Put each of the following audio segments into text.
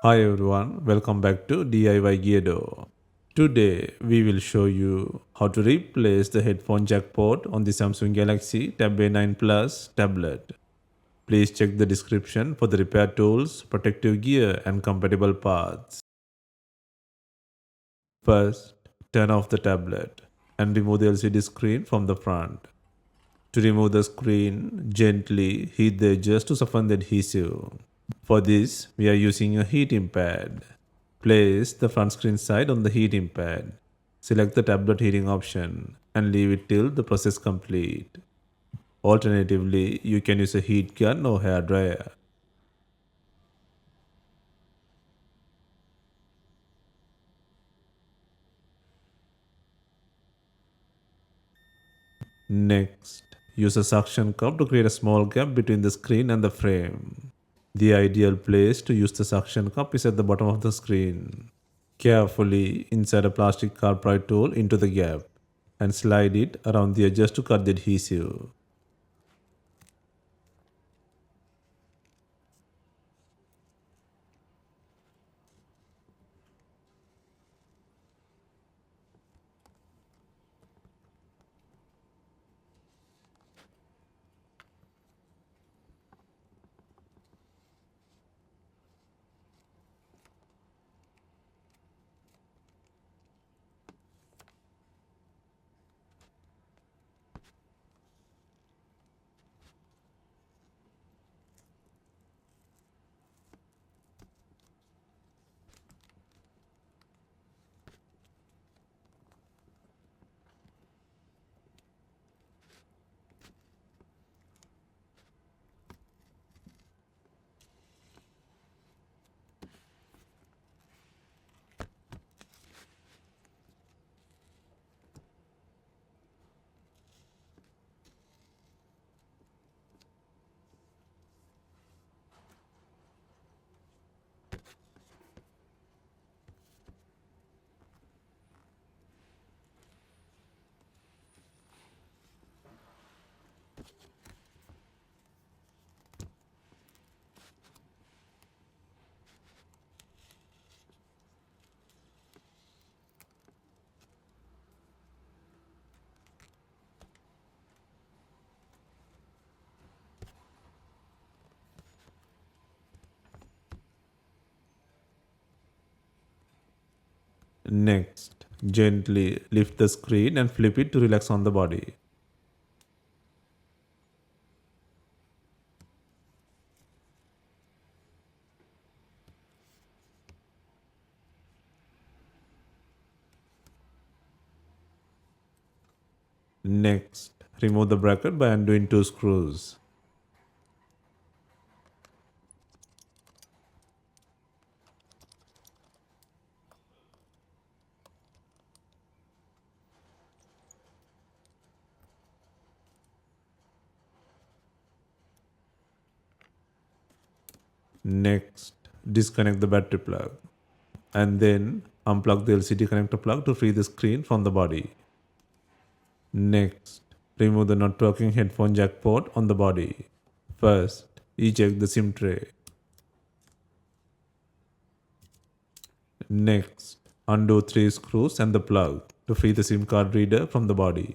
Hi everyone, welcome back to DIY Geardo. Today we will show you how to replace the headphone jack port on the Samsung Galaxy Tab A9 Plus tablet. Please check the description for the repair tools, protective gear and compatible parts. First, turn off the tablet and remove the LCD screen from the front. To remove the screen, gently heat the edges to soften the adhesive. For this, we are using a heating pad. Place the front screen side on the heating pad. Select the tablet heating option and leave it till the process complete. Alternatively, you can use a heat gun or hair dryer. Next, use a suction cup to create a small gap between the screen and the frame. The ideal place to use the suction cup is at the bottom of the screen. Carefully insert a plastic cardboard tool into the gap and slide it around the edges to cut the adhesive. Next, gently lift the screen and flip it to relax on the body. Next, remove the bracket by undoing two screws. Next, disconnect the battery plug and then unplug the LCD connector plug to free the screen from the body. Next, remove the not working headphone jack port on the body. First, eject the SIM tray. Next, undo three screws and the plug to free the SIM card reader from the body.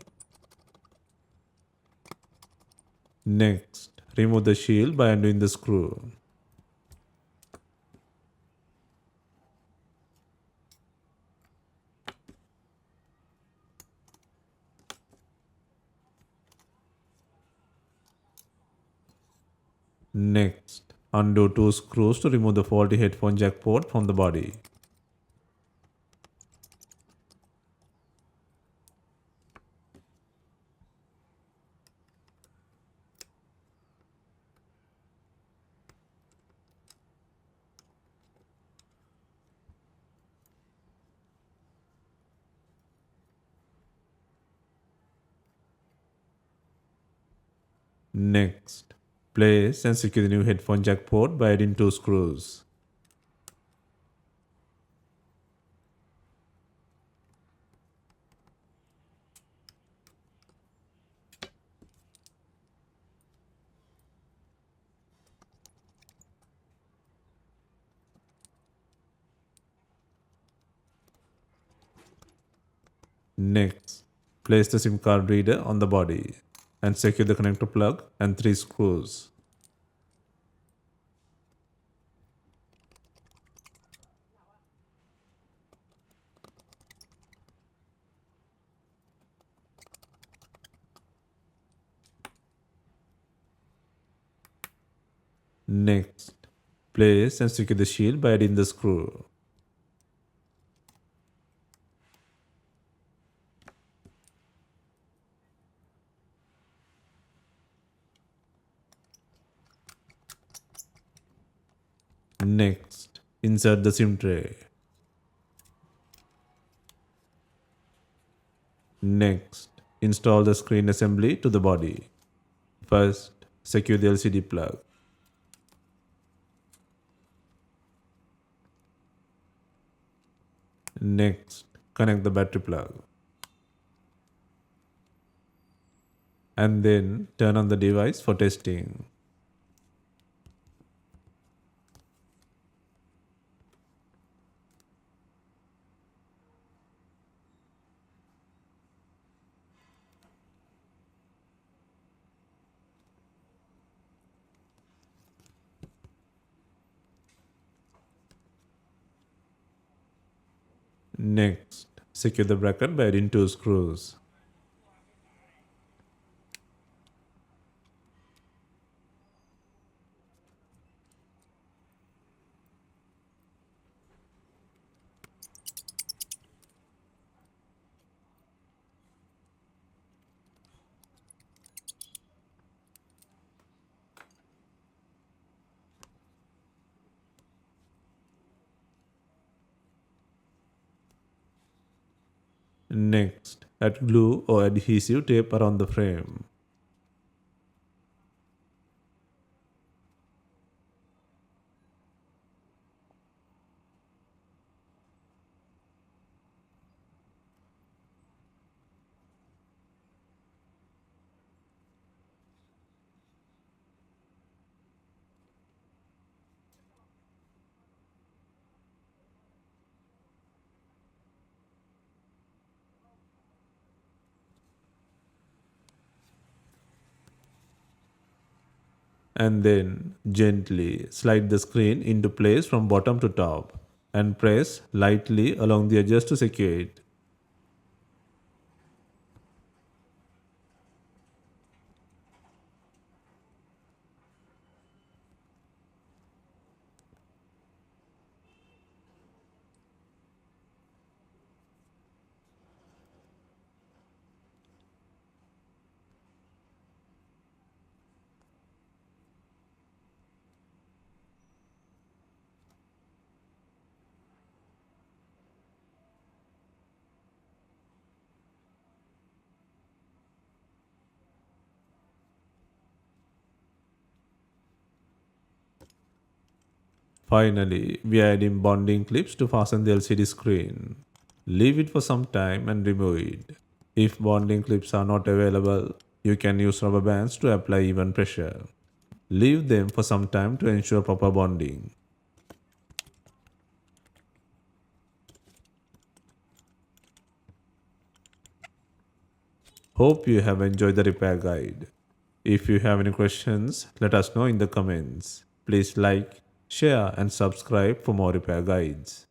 Next, remove the shield by undoing the screw. Next, undo two screws to remove the faulty headphone jack port from the body. Next, place and secure the new headphone jack port by adding two screws. Next, place the SIM card reader on the body and secure the connector plug and 3 screws. Next, place and secure the shield by adding the screw. Next, insert the SIM tray. Next, install the screen assembly to the body. First, secure the LCD plug. Next, connect the battery plug. And then turn on the device for testing. Next, secure the bracket by adding 2 screws. Next, add glue or adhesive tape around the frame. And then gently slide the screen into place from bottom to top and press lightly along the edges to secure it. Finally, we are adding bonding clips to fasten the LCD screen. Leave it for some time and remove it. If bonding clips are not available, you can use rubber bands to apply even pressure. Leave them for some time to ensure proper bonding. Hope you have enjoyed the repair guide. If you have any questions, let us know in the comments. Please like, share and subscribe for more repair guides.